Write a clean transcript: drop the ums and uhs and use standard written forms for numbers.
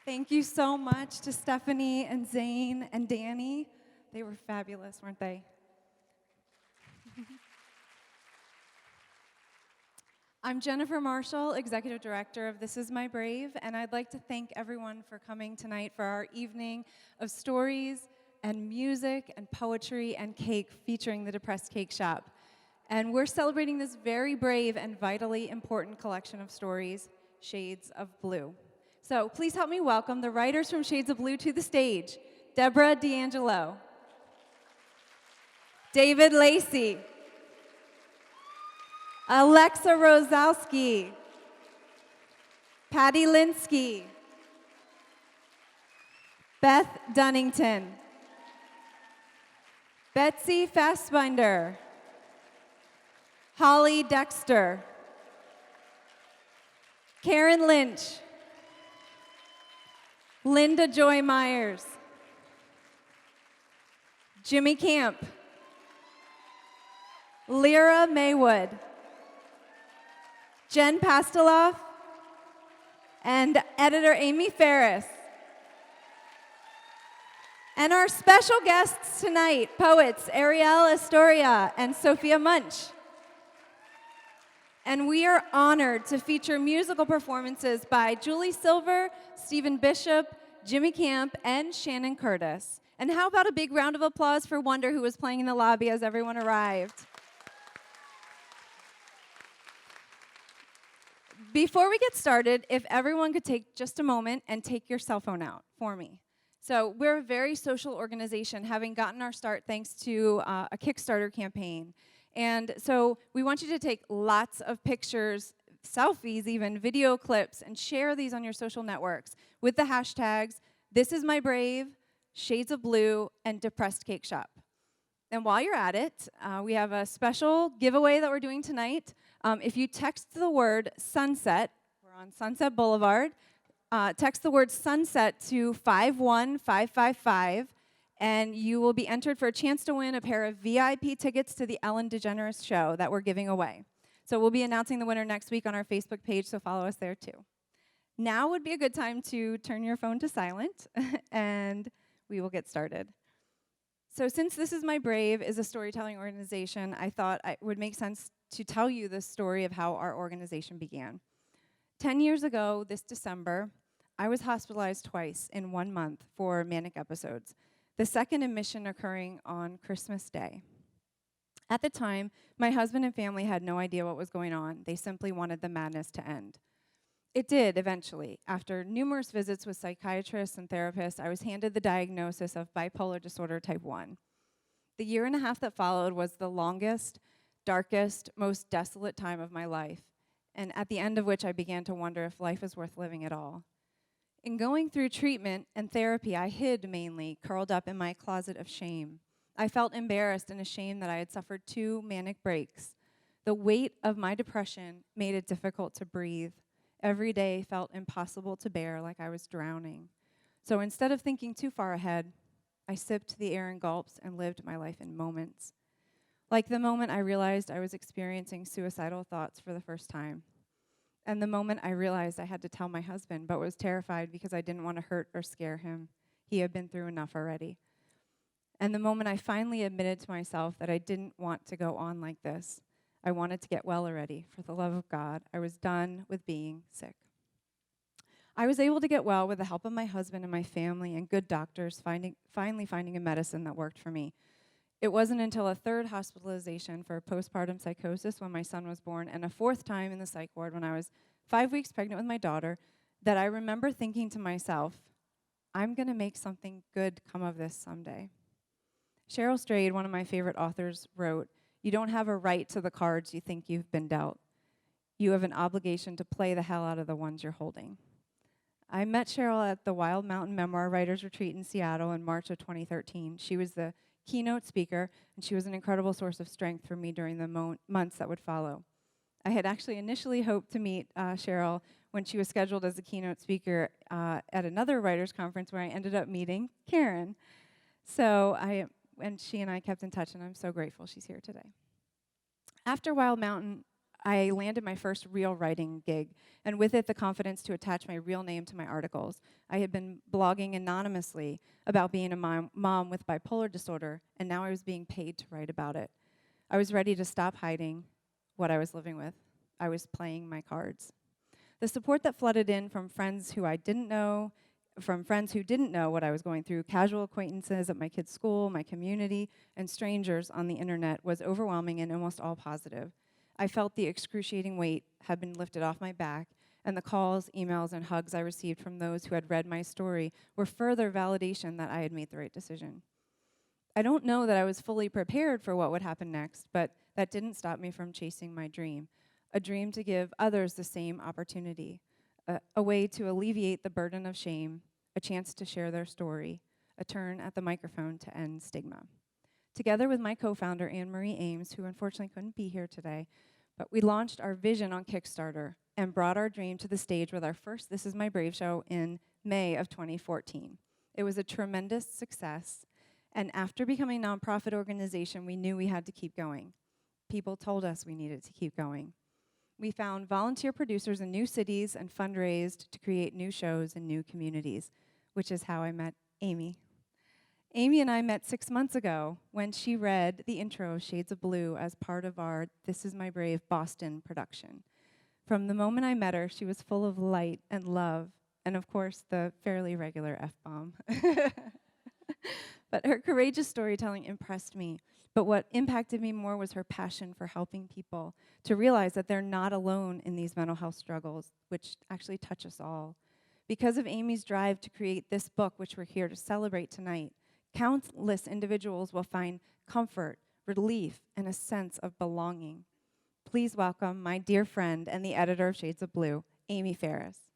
Thank you so much to Stephanie and Zane and Danny. They were fabulous, weren't they? I'm Jennifer Marshall, Executive Director of This Is My Brave, and I'd like to thank everyone for coming tonight for our evening of stories and music and poetry and cake featuring the Depressed Cake Shop. And we're celebrating this very brave and vitally important collection of stories, Shades of Blue. So please help me welcome the writers from Shades of Blue to the stage. Deborah D'Angelo, David Lacey, Alexa Rozalski, Patty Linsky, Beth Dunnington, Betsy Fassbinder, Holly Dexter, Karen Lynch, Linda Joy Myers, Jimmy Camp, Lyra Maywood, Jen Pasteloff, and editor Amy Ferris. And our special guests tonight, poets Ariel Astoria and Sophia Munch. And we are honored to feature musical performances by Julie Silver, Stephen Bishop, Jimmy Camp, and Shannon Curtis. And how about a big round of applause for Wonder, who was playing in the lobby as everyone arrived. Before we get started, if everyone could take just a moment and take your cell phone out for me. So we're a very social organization, having gotten our start thanks to a Kickstarter campaign. And so we want you to take lots of pictures, selfies even, video clips, and share these on your social networks with the hashtags ThisIsMyBrave, Shades of Blue, and Depressed Cake Shop. And while you're at it, we have a special giveaway that we're doing tonight. If you text the word sunset, we're on Sunset Boulevard, text the word sunset to 51555, and you will be entered for a chance to win a pair of VIP tickets to the Ellen DeGeneres show that we're giving away. So we'll be announcing the winner next week on our Facebook page, so follow us there too. Now would be a good time to turn your phone to silent, and we will get started. So since This Is My Brave is a storytelling organization, I thought it would make sense to tell you the story of how our organization began. 10 years ago, this December, I was hospitalized twice in 1 month for manic episodes, the second admission occurring on Christmas Day. At the time, my husband and family had no idea what was going on. They simply wanted the madness to end. It did eventually. After numerous visits with psychiatrists and therapists, I was handed the diagnosis of bipolar disorder type 1. The year and a half that followed was the longest, darkest, most desolate time of my life, and at the end of which I began to wonder if life is worth living at all. In going through treatment and therapy, I hid mainly, curled up in my closet of shame. I felt embarrassed and ashamed that I had suffered 2 manic breaks. The weight of my depression made it difficult to breathe. Every day felt impossible to bear, like I was drowning. So instead of thinking too far ahead, I sipped the air in gulps and lived my life in moments. Like the moment I realized I was experiencing suicidal thoughts for the first time. And the moment I realized I had to tell my husband, but was terrified because I didn't want to hurt or scare him. He had been through enough already. And the moment I finally admitted to myself that I didn't want to go on like this. I wanted to get well already. For the love of God, I was done with being sick. I was able to get well with the help of my husband and my family and good doctors, finally finding a medicine that worked for me. It wasn't until a 3rd hospitalization for postpartum psychosis when my son was born, and a 4th time in the psych ward when I was 5 weeks pregnant with my daughter, that I remember thinking to myself, I'm going to make something good come of this someday. Cheryl Strayed, one of my favorite authors, wrote, "You don't have a right to the cards you think you've been dealt. You have an obligation to play the hell out of the ones you're holding." I met Cheryl at the Wild Mountain Memoir Writers Retreat in Seattle in March of 2013. She was the keynote speaker, and she was an incredible source of strength for me during the months that would follow. I had actually initially hoped to meet Cheryl when she was scheduled as a keynote speaker at another writers' conference where I ended up meeting Karen. So she and I kept in touch, and I'm so grateful she's here today. After Wild Mountain, I landed my first real writing gig, and with it, the confidence to attach my real name to my articles. I had been blogging anonymously about being a mom with bipolar disorder, and now I was being paid to write about it. I was ready to stop hiding what I was living with. I was playing my cards. The support that flooded in from friends who I didn't know, from friends who didn't know what I was going through, casual acquaintances at my kids' school, my community, and strangers on the internet was overwhelming and almost all positive. I felt the excruciating weight had been lifted off my back, and the calls, emails, and hugs I received from those who had read my story were further validation that I had made the right decision. I don't know that I was fully prepared for what would happen next, but that didn't stop me from chasing my dream, a dream to give others the same opportunity, a way to alleviate the burden of shame, a chance to share their story, a turn at the microphone to end stigma. Together with my co-founder, Anne-Marie Ames, who unfortunately couldn't be here today, but we launched our vision on Kickstarter and brought our dream to the stage with our first This Is My Brave show in May of 2014. It was a tremendous success, and after becoming a nonprofit organization, we knew we had to keep going. People told us we needed to keep going. We found volunteer producers in new cities and fundraised to create new shows in new communities, which is how I met Amy. Amy and I met 6 months ago when she read the intro of Shades of Blue as part of our This Is My Brave Boston production. From the moment I met her, she was full of light and love, and of course, the fairly regular F-bomb. But her courageous storytelling impressed me. But what impacted me more was her passion for helping people to realize that they're not alone in these mental health struggles, which actually touch us all. Because of Amy's drive to create this book, which we're here to celebrate tonight, countless individuals will find comfort, relief, and a sense of belonging. Please welcome my dear friend and the editor of Shades of Blue, Amy Ferris.